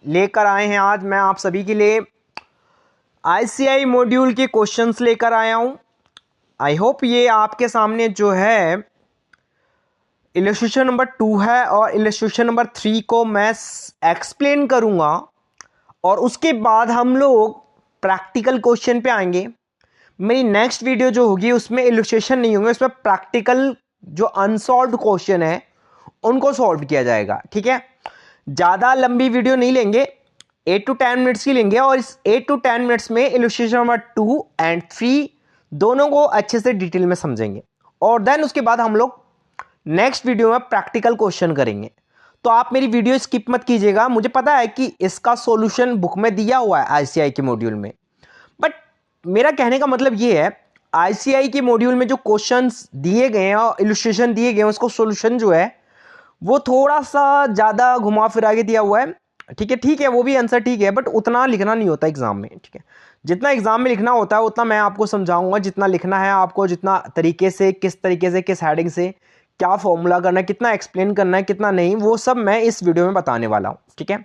लेकर आए हैं आज मैं आप सभी के लिए आईसीआई मॉड्यूल के क्वेश्चंस लेकर आया हूं। आई होप ये आपके सामने जो है इलस्ट्रेशन नंबर 2 है और इलस्ट्रेशन नंबर 3 को मैं एक्सप्लेन करूंगा और उसके बाद हम लोग प्रैक्टिकल क्वेश्चन पे आएंगे। मेरी नेक्स्ट वीडियो जो होगी उसमें इलस्ट्रेशन नहीं होंगे, उसमें प्रैक्टिकल जो अनसॉल्व्ड क्वेश्चन है उनको सॉल्व किया जाएगा। ठीक है, ज़्यादा लंबी वीडियो नहीं लेंगे, 8 to 10 मिनट्स की लेंगे और इस 8 to 10 मिनट्स में इलस्ट्रेशन नंबर 2 and 3 दोनों को अच्छे से डिटेल में समझेंगे और देन उसके बाद हम लोग नेक्स्ट वीडियो में प्रैक्टिकल क्वेश्चन करेंगे। तो आप मेरी वीडियो स्किप मत कीजिएगा। मुझे पता है कि इसका सॉल्यूशन बुक में दिया हुआ है आईसीआई के मॉड्यूल में, बट मेरा कहने का मतलब ये है आईसीआई के मॉड्यूल में जो क्वेश्चंस दिए गए हैं और इलस्ट्रेशन दिए गए हैं उसको सॉल्यूशन जो है वो थोड़ा सा ज़्यादा घुमा फिरा के दिया हुआ है। ठीक है, वो भी आंसर ठीक है, बट उतना लिखना नहीं होता एग्जाम में। ठीक है, जितना एग्जाम में लिखना होता है उतना मैं आपको समझाऊंगा। जितना लिखना है आपको, जितना तरीके से, किस हेडिंग से क्या फॉर्मूला करना है, कितना एक्सप्लेन करना है, कितना नहीं, वो सब मैं इस वीडियो में बताने वाला हूँ। ठीक है,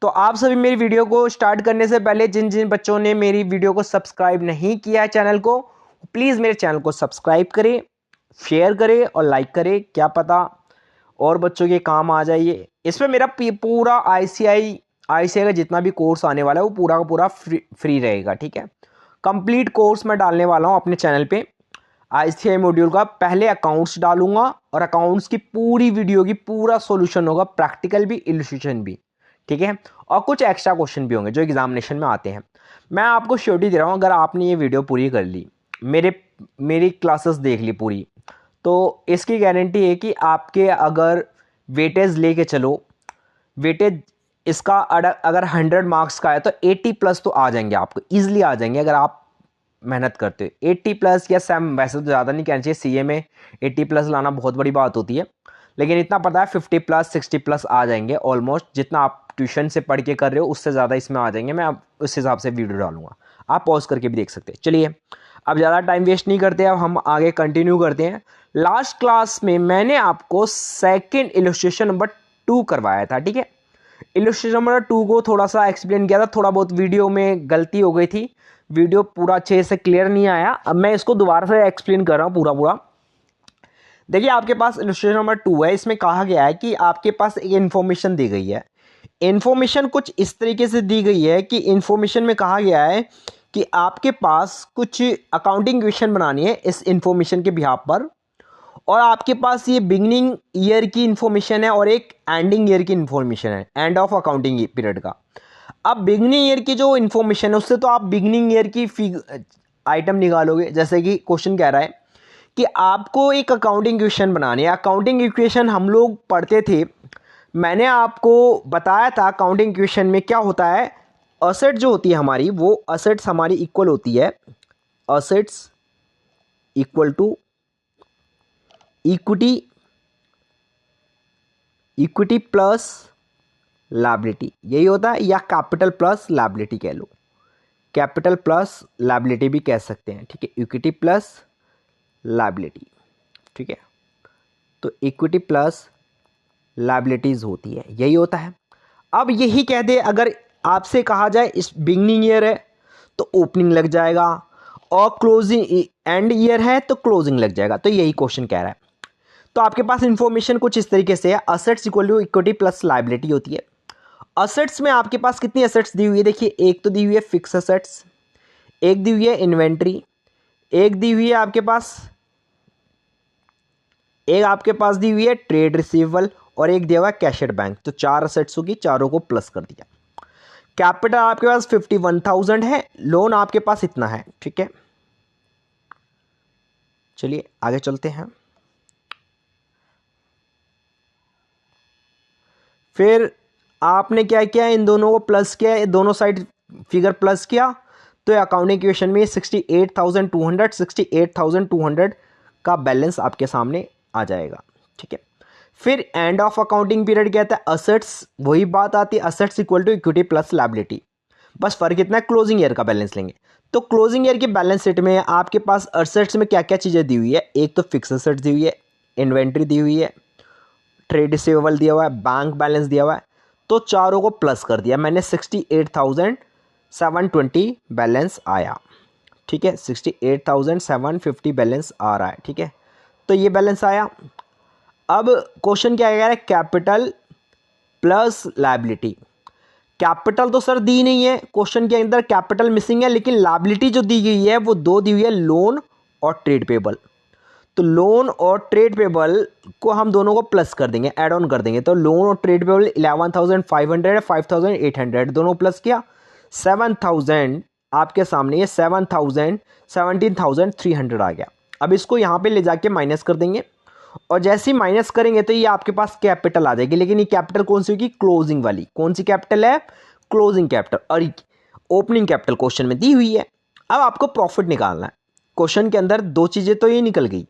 तो आप सभी मेरी वीडियो को स्टार्ट करने से पहले जिन जिन बच्चों ने मेरी वीडियो को सब्सक्राइब नहीं किया है चैनल को, प्लीज़ मेरे चैनल को सब्सक्राइब करें, शेयर करें और लाइक करें। क्या पता और बच्चों के काम आ जाइए। इसमें मेरा पूरा आईसीआई का जितना भी कोर्स आने वाला है वो पूरा का पूरा फ्री रहेगा। ठीक है, कंप्लीट कोर्स मैं डालने वाला हूँ अपने चैनल पे। आईसीआई मॉड्यूल का पहले अकाउंट्स डालूंगा और अकाउंट्स की पूरी वीडियो की पूरा सॉल्यूशन होगा, प्रैक्टिकल भी, इलस्ट्रेशन भी। ठीक है, और कुछ एक्स्ट्रा क्वेश्चन भी होंगे जो एग्जामिनेशन में आते हैं। मैं आपको श्योरिटी दे रहा हूँ, अगर आपने ये वीडियो पूरी कर ली, मेरी क्लासेस देख ली पूरी, तो इसकी गारंटी है कि आपके अगर वेटेज लेके चलो, वेटेज इसका अगर 100 मार्क्स का है तो 80+ तो आ जाएंगे, आपको ईजिली आ जाएंगे अगर आप मेहनत करते हो। 80+ या सैम, वैसे तो ज़्यादा नहीं कहना चाहिए, सीए में 80+ लाना बहुत बड़ी बात होती है, लेकिन इतना पता है 50+, 60+ आ जाएंगे ऑलमोस्ट। जितना आप ट्यूशन से पढ़ के कर रहे हो उससे ज़्यादा इसमें आ जाएंगे। मैं उस हिसाब से वीडियो डालूंगा, आप पॉज करके भी देख सकते हैं। चलिए, अब ज़्यादा टाइम वेस्ट नहीं करते, अब हम आगे कंटिन्यू करते हैं। लास्ट क्लास में मैंने आपको सेकंड इलस्ट्रेशन नंबर 2 करवाया था। ठीक है, इलस्ट्रेशन नंबर 2 को थोड़ा सा एक्सप्लेन किया था, थोड़ा बहुत वीडियो में गलती हो गई थी, वीडियो पूरा अच्छे से क्लियर नहीं आया। अब मैं इसको दोबारा से एक्सप्लेन कर रहा हूँ पूरा। देखिए, आपके पास इलस्ट्रेशन नंबर 2 है, इसमें कहा गया है कि आपके पास एक इन्फॉर्मेशन दी गई है। इन्फॉर्मेशन कुछ इस तरीके से दी गई है कि इन्फॉर्मेशन में कहा गया है कि आपके पास कुछ अकाउंटिंग क्वेश्चन बनानी है इस इन्फॉर्मेशन के बिहाफ पर, और आपके पास ये बिगनिंग ईयर की इन्फॉर्मेशन है और एक एंडिंग ईयर की इन्फॉर्मेशन है, एंड ऑफ अकाउंटिंग पीरियड का। अब बिगनिंग ईयर की जो इन्फॉर्मेशन है उससे तो आप बिगनिंग ईयर की आइटम निकालोगे। जैसे कि क्वेश्चन कह रहा है कि आपको एक अकाउंटिंग क्वेश्चन बनानी है। अकाउंटिंग इक्वेशन हम लोग पढ़ते थे, मैंने आपको बताया था अकाउंटिंग इक्वेशन में क्या होता है। असेट जो होती है हमारी, वो असेट्स हमारी इक्वल होती है, assets equal to equity plus liability, यही होता है, या कैपिटल प्लस लायबिलिटी कह लो, कैपिटल प्लस लायबिलिटी भी कह सकते हैं। ठीक है, इक्विटी प्लस लायबिलिटी। ठीक है, तो इक्विटी प्लस लायबिलिटीज होती है, यही होता है। अब यही कह दे, अगर आपसे कहा जाए इस बिगनिंग ईयर है तो ओपनिंग लग जाएगा, और क्लोजिंग एंड ईयर है तो क्लोजिंग लग जाएगा। तो यही क्वेश्चन कह रहा है। तो आपके पास इंफॉर्मेशन कुछ इस तरीके से है, assets equal to equity plus liability होती है। असेट्स में आपके पास कितनी असेट्स दी हुई है, देखिए, एक तो दी हुई है फिक्स असेट्स, एक दी हुई है इन्वेंट्री, एक दी हुई है आपके पास दी हुई है ट्रेड रिसीवेबल, और एक दिया हुआ है कैश एट बैंक। तो 4 असेट्स होगी, चारों को प्लस कर दिया। कैपिटल आपके पास 51,000 है, लोन आपके पास इतना है। ठीक है, चलिए आगे चलते हैं। फिर आपने क्या किया, इन दोनों को प्लस किया, दोनों साइड फिगर प्लस किया, तो अकाउंटिंग इक्वेशन में 68,200 का बैलेंस आपके सामने आ जाएगा। ठीक है, फिर एंड ऑफ अकाउंटिंग पीरियड क्या था, असेट्स, वही बात आती है, assets equal to equity plus liability, बस फर्क इतना है क्लोजिंग ईयर का बैलेंस लेंगे। तो क्लोजिंग ईयर के बैलेंस शीट में आपके पास असेट्स में क्या क्या चीज़ें दी हुई है, एक तो फिक्स असेट्स दी हुई है, इन्वेंट्री दी हुई है, ट्रेड रिसीवेबल दिया हुआ है, बैंक बैलेंस दिया हुआ है। तो चारों को प्लस कर दिया मैंने, 68,720 बैलेंस आया। ठीक है, 68,750 बैलेंस आ रहा है। ठीक है, तो ये बैलेंस आया। अब क्वेश्चन क्या कह रहा है, कैपिटल प्लस लायबिलिटी। कैपिटल तो सर दी नहीं है, क्वेश्चन के अंदर कैपिटल मिसिंग है, लेकिन लायबिलिटी जो दी गई है वो दो दी हुई है, लोन और ट्रेड पेबल। तो लोन और ट्रेड पेबल को हम दोनों को प्लस कर देंगे, ऐड ऑन कर देंगे। तो लोन और ट्रेड पेबल 11,500 है, 5,800 दोनों प्लस किया, 7,000 आपके सामने, ये 7,000 17,300 आ गया। अब इसको यहाँ पे ले जाके माइनस कर देंगे, और जैसे ही माइनस करेंगे तो ये आपके पास कैपिटल आ जाएगी। लेकिन ये कैपिटल कौन सी होगी, क्लोजिंग वाली। कौन सी कैपिटल है, क्लोजिंग कैपिटल। और ओपनिंग कैपिटल क्वेश्चन में दी हुई है। अब आपको प्रॉफिट निकालना है। क्वेश्चन के अंदर दो चीजें तो ये निकल गई।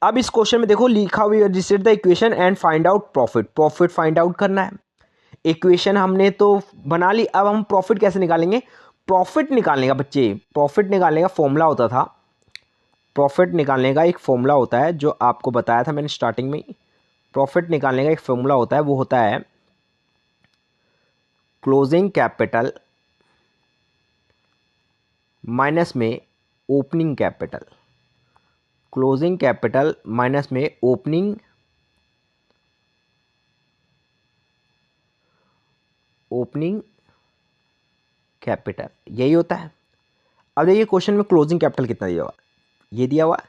अब इस क्वेश्चन में देखो लिखा हुआ है, reset the equation and find out profit. Profit find out करना है। इक्वेशन हमने तो बना ली, अब हम प्रॉफिट कैसे निकालेंगे। प्रॉफिट निकालने का बच्चे, प्रॉफिट निकालने का फॉर्मूला होता था, प्रॉफिट निकालने का एक फॉर्मूला होता है जो आपको बताया था मैंने स्टार्टिंग में। प्रॉफिट निकालने का एक फॉर्मूला होता है, वो होता है क्लोजिंग कैपिटल माइनस में opening capital. Closing capital minus में ओपनिंग कैपिटल, यही होता है। अब देखिए क्वेश्चन में क्लोजिंग कैपिटल कितना दिया हुआ, ये दिया हुआ है।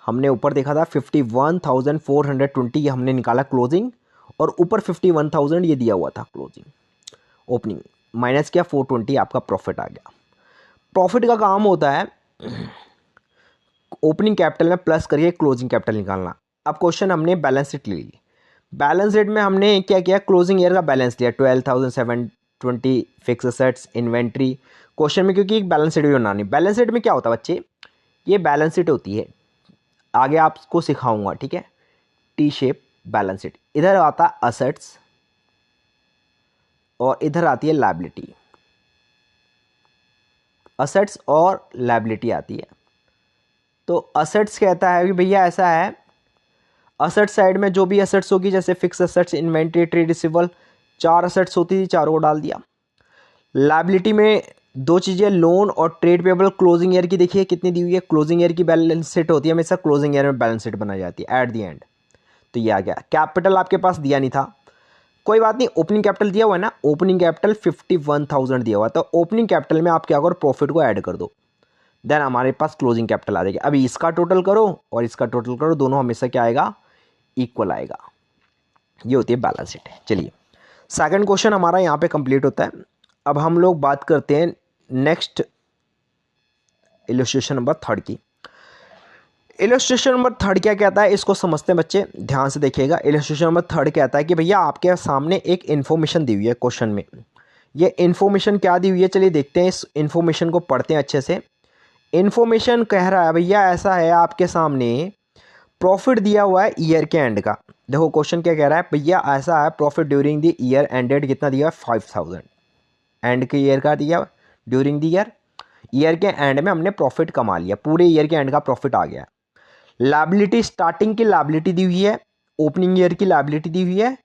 हमने ऊपर देखा था 51,420 ये हमने निकाला क्लोजिंग, और ऊपर 51,000 ये दिया हुआ था क्लोजिंग। ओपनिंग माइनस किया 420, आपका प्रॉफिट आ गया। प्रॉफिट का काम होता है ओपनिंग कैपिटल में प्लस करके क्लोजिंग कैपिटल निकालना। अब क्वेश्चन हमने बैलेंस शीट ले ली। बैलेंस शीट में हमने क्या किया, क्लोजिंग ईयर का बैलेंस लिया 12,720 फिक्स एसेट्स, इन्वेंट्री। क्वेश्चन में क्योंकि एक बैलेंस शीट भी बनानी, बैलेंस शीट में क्या होता है बच्चे, ये बैलेंस शीट होती है, आगे आपको सिखाऊंगा। ठीक है, टी शेप बैलेंस शीट। इधर आता है असेट्स और इधर आती है लायबिलिटी। असेट्स और लायबिलिटी आती है। तो असेट्स कहता है कि भैया ऐसा है, असेट साइड में जो भी असेट्स होगी, जैसे fix assets, inventory, trade receivable, 4 assets होती थी, चारों को डाल दिया। लायबिलिटी में दो चीज़ें, लोन और ट्रेड पेबल। क्लोजिंग ईयर की देखिए कितनी दी हुई है, क्लोजिंग ईयर की बैलेंस शीट होती है हमेशा, क्लोजिंग ईयर में बैलेंस शीट बनाई जाती है एट द एंड। तो ये आ गया। कैपिटल आपके पास दिया नहीं था, कोई बात नहीं, ओपनिंग कैपिटल दिया हुआ है ना, ओपनिंग कैपिटल 51,000 दिया हुआ है। तो ओपनिंग कैपिटल में आप क्या करो, प्रॉफिट को ऐड कर दो, देन हमारे पास क्लोजिंग कैपिटल आ जाएगी। अभी इसका टोटल करो और इसका टोटल करो, दोनों हमेशा क्या आएगा, इक्वल आएगा। ये होती है बैलेंस शीट। चलिए सेकंड क्वेश्चन हमारा यहाँ पे कंप्लीट होता है। अब हम लोग बात करते हैं नेक्स्ट इलस्ट्रेशन नंबर 3 की। इलस्ट्रेशन नंबर 3 क्या कहता है, इसको समझते हैं बच्चे, ध्यान से देखिएगा। इलस्ट्रेशन नंबर 3 कहता है कि भैया आपके सामने एक इन्फॉर्मेशन दी हुई है क्वेश्चन में। ये इन्फॉर्मेशन क्या दी हुई है, चलिए देखते हैं, इस इन्फॉर्मेशन को पढ़ते हैं अच्छे से। इन्फॉर्मेशन कह रहा है भैया ऐसा है, आपके सामने प्रॉफिट दिया हुआ है ईयर के एंड का। देखो क्वेश्चन क्या कह रहा है, भैया ऐसा है, profit during the year ended कितना दिया है, 5,000। एंड के ईयर का दिया, ड्यूरिंग द ईयर के एंड में हमने प्रॉफिट कमा लिया, पूरे ईयर के एंड का प्रॉफिट आ गया। लायबिलिटी, स्टार्टिंग की लायबिलिटी दी हुई है, ओपनिंग ईयर की लायबिलिटी दी हुई है,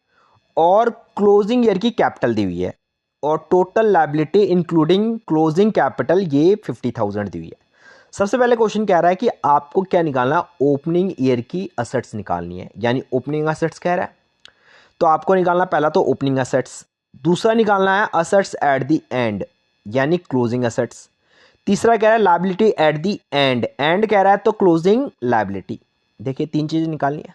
और क्लोजिंग ईयर की कैपिटल दी हुई है, और total liability including closing capital ये 50,000 दी हुई है। सबसे पहले क्वेश्चन कह रहा है कि आपको क्या निकालना, ओपनिंग ईयर की असेट्स निकालनी है, यानी ओपनिंग असेट्स कह रहा है। तो आपको निकालना पहला तो ओपनिंग असेट्स, दूसरा निकालना है असेट्स एट द एंड यानी क्लोजिंग असेट्स, तीसरा कह रहा है liability at the end, and कह रहा है तो क्लोजिंग लायबिलिटी। देखिए 3 चीजें निकालनी है।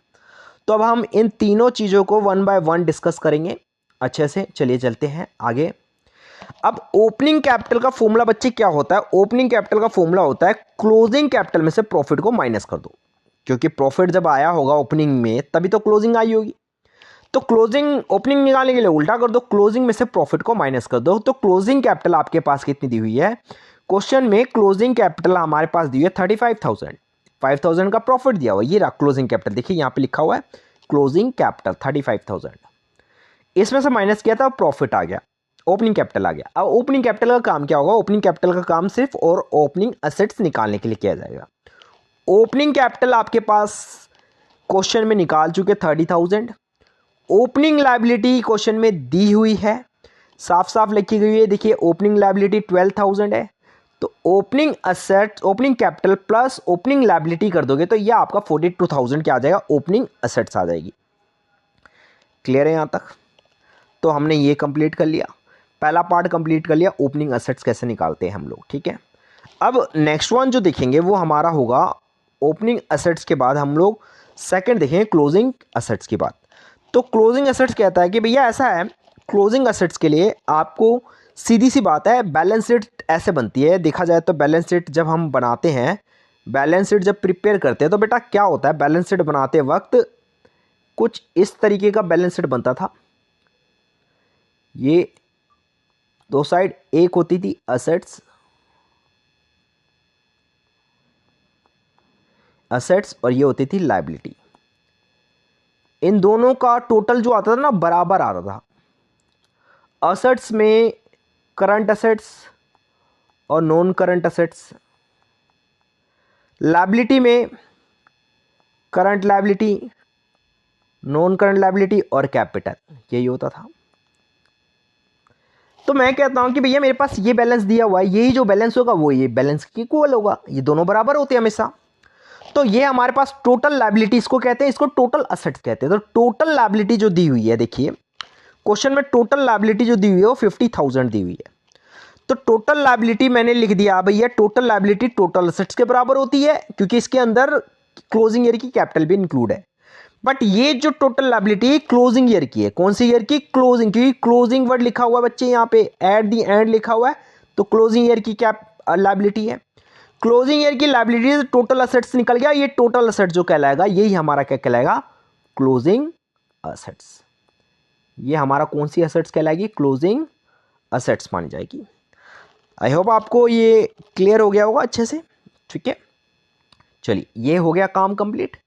तो अब हम इन तीनों चीजों को 1 बाय 1 डिस्कस करेंगे अच्छे से। चलिए चलते हैं आगे। अब ओपनिंग कैपिटल का फॉर्मूला बच्चे क्या होता है, ओपनिंग कैपिटल का फॉर्मूला होता है क्लोजिंग कैपिटल में से प्रॉफिट को माइनस कर दो, क्योंकि प्रॉफिट जब आया होगा ओपनिंग में तभी तो क्लोजिंग आई होगी। तो क्लोजिंग, ओपनिंग निकालने के लिए उल्टा कर दो, क्लोजिंग में से प्रॉफिट को माइनस कर दो। तो क्लोजिंग कैपिटल आपके पास कितनी दी हुई है, क्वेश्चन में क्लोजिंग कैपिटल हमारे पास दी हुई है 35,000। 5,000 का प्रॉफिट दिया हुआ, ये रहा क्लोजिंग कैपिटल। देखिए यहाँ पे लिखा हुआ है क्लोजिंग कैपिटल 35,000, इसमें से माइनस किया था, प्रॉफिट आ गया, ओपनिंग कैपिटल आ गया। अब ओपनिंग कैपिटल का काम क्या होगा, ओपनिंग कैपिटल का काम सिर्फ और ओपनिंग असेट्स निकालने के लिए किया जाएगा। ओपनिंग कैपिटल आपके पास क्वेश्चन में निकाल चुके 30,000। ओपनिंग लायबिलिटी क्वेश्चन में दी हुई है, साफ साफ लिखी गई है, देखिए ओपनिंग लायबिलिटी 12,000 है, तो opening asset opening capital plus opening liability कर दोगे तो ये आपका 42,000 क्या आ जाएगा, ओपनिंग असेट्स आ जाएगी। क्लियर है यहाँ तक? तो हमने ये कंप्लीट कर लिया, पहला पार्ट कंप्लीट कर लिया, ओपनिंग असेट्स कैसे निकालते हैं हम लोग। ठीक है, अब नेक्स्ट वन जो देखेंगे वो हमारा होगा ओपनिंग असेट्स के बाद हम लोग सेकंड देखेंगे क्लोजिंग असेट्स की बात। तो क्लोजिंग असेट्स कहता है कि भैया ऐसा है, क्लोजिंग असेट्स के लिए आपको सीधी सी बात है, बैलेंस शीट ऐसे बनती है। देखा जाए तो बैलेंस शीट जब हम बनाते हैं, बैलेंस शीट जब प्रिपेयर करते हैं तो बेटा क्या होता है, बैलेंस शीट बनाते वक्त कुछ इस तरीके का बैलेंस शीट बनता था। ये दो साइड, एक होती थी असेट्स और ये होती थी लायबिलिटी। इन दोनों का टोटल जो आता था ना बराबर आता था। असेट्स में करंट असेट्स और नॉन करंट असेट्स, लायबिलिटी में current liability, non current liability और कैपिटल, यही होता था। तो मैं कहता हूं कि भैया मेरे पास ये बैलेंस दिया हुआ है, यही जो बैलेंस होगा वो ये बैलेंस के इक्वल होगा, ये दोनों बराबर होते हैं हमेशा। तो ये हमारे पास टोटल लायबिलिटी इसको कहते हैं, इसको टोटल असेट्स कहते हैं। तो टोटल लायबिलिटी जो दी हुई है, देखिए क्वेश्चन में टोटल लायबिलिटी जो दी हुई है वो 50,000 दी हुई है। तो टोटल लायबिलिटी मैंने लिख दिया भैया, टोटल लायबिलिटी टोटल असेट्स के बराबर होती है, क्योंकि इसके अंदर क्लोजिंग ईयर की कैपिटल भी इंक्लूड है। बट ये जो टोटल लायबिलिटी क्लोजिंग ईयर की है, कौन सी ईयर की, क्लोजिंग, क्योंकि क्लोजिंग वर्ड लिखा हुआ है बच्चे यहाँ पे, एट दी एंड लिखा हुआ है, तो क्लोजिंग ईयर की क्या लायबिलिटी है, क्लोजिंग ईयर की लायबिलिटी टोटल असेट्स निकल गया। ये टोटल असेट्स जो कहलाएगा यही हमारा क्या कहलाएगा, क्लोजिंग असेट्स। ये हमारा कौन सी असेट्स कहलाएगी, क्लोजिंग असेट्स मानी जाएगी। आई होप आपको ये क्लियर हो गया होगा अच्छे से। ठीक है, चलिए ये हो गया काम कंप्लीट।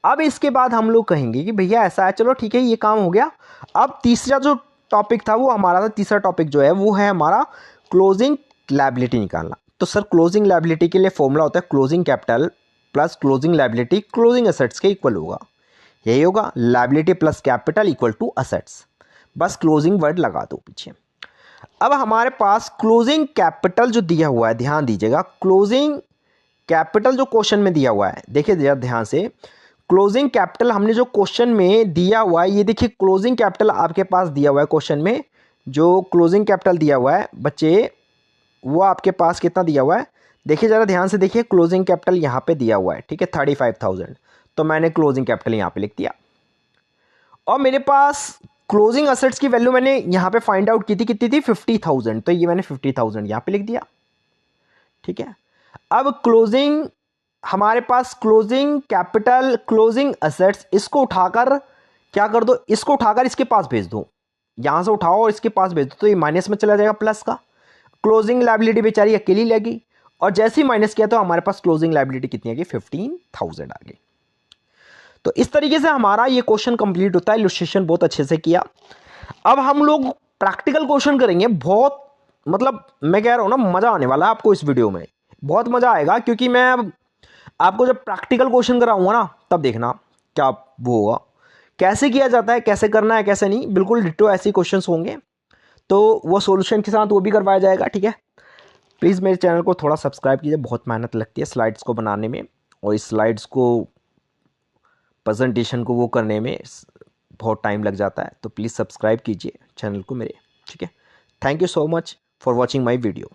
अब इसके बाद हम लोग कहेंगे कि भैया ऐसा है, चलो ठीक है ये काम हो गया। अब तीसरा जो टॉपिक था वो हमारा था, तीसरा टॉपिक जो है वो है हमारा क्लोजिंग लायबिलिटी निकालना। तो सर क्लोजिंग लायबिलिटी के लिए फॉर्मूला होता है closing capital plus closing liability closing assets के इक्वल होगा, यही होगा, liability plus capital equal to assets, बस क्लोजिंग वर्ड लगा दो पीछे। अब हमारे पास क्लोजिंग कैपिटल जो दिया हुआ है, ध्यान दीजिएगा, क्लोजिंग कैपिटल जो क्वेश्चन में दिया हुआ है, देखिए जरा ध्यान से, क्लोजिंग कैपिटल हमने जो क्वेश्चन में दिया हुआ है, ये देखिए क्लोजिंग कैपिटल आपके पास दिया हुआ है क्वेश्चन में, जो क्लोजिंग कैपिटल दिया हुआ है बच्चे वो आपके पास कितना दिया हुआ है, देखिए ज़रा ध्यान से देखिए, क्लोजिंग कैपिटल यहाँ पे दिया हुआ है, ठीक है 35,000, तो मैंने क्लोजिंग कैपिटल यहाँ पे लिख दिया। और मेरे पास क्लोजिंग असेट्स की वैल्यू मैंने यहाँ पे फाइंड आउट की थी, कितनी थी 50,000, तो ये मैंने 50,000 यहाँ पे लिख दिया। ठीक है, अब क्लोजिंग हमारे पास क्लोजिंग कैपिटल क्लोजिंग असेट्स, इसको उठाकर क्या कर दो, इसको उठाकर इसके पास भेज दो, यहां से उठाओ और इसके पास भेज दो, तो ये माइनस में चला जाएगा प्लस का, क्लोजिंग लायबिलिटी बेचारी अकेली लगी, और जैसे ही माइनस किया तो हमारे पास क्लोजिंग लायबिलिटी कितनी आ गई, 15,000 आ गई। तो इस तरीके से हमारा ये क्वेश्चन कंप्लीट होता है। इलस्ट्रेशन बहुत अच्छे से किया। अब हम लोग प्रैक्टिकल क्वेश्चन करेंगे, बहुत मतलब मैं कह रहा हूं ना मजा आने वाला है आपको इस वीडियो में, बहुत मजा आएगा, क्योंकि मैं अब आपको जब प्रैक्टिकल क्वेश्चन कराऊंगा ना तब देखना क्या वो होगा, कैसे किया जाता है, कैसे करना है, कैसे नहीं, बिल्कुल डिट्टो ऐसे क्वेश्चंस होंगे, तो वो सॉल्यूशन के साथ वो भी करवाया जाएगा। ठीक है, प्लीज़ मेरे चैनल को थोड़ा सब्सक्राइब कीजिए, बहुत मेहनत लगती है स्लाइड्स को बनाने में, और इस स्लाइड्स को प्रेजेंटेशन को वो करने में बहुत टाइम लग जाता है, तो प्लीज़ सब्सक्राइब कीजिए चैनल को मेरे। ठीक है, thank you so much for watching my video.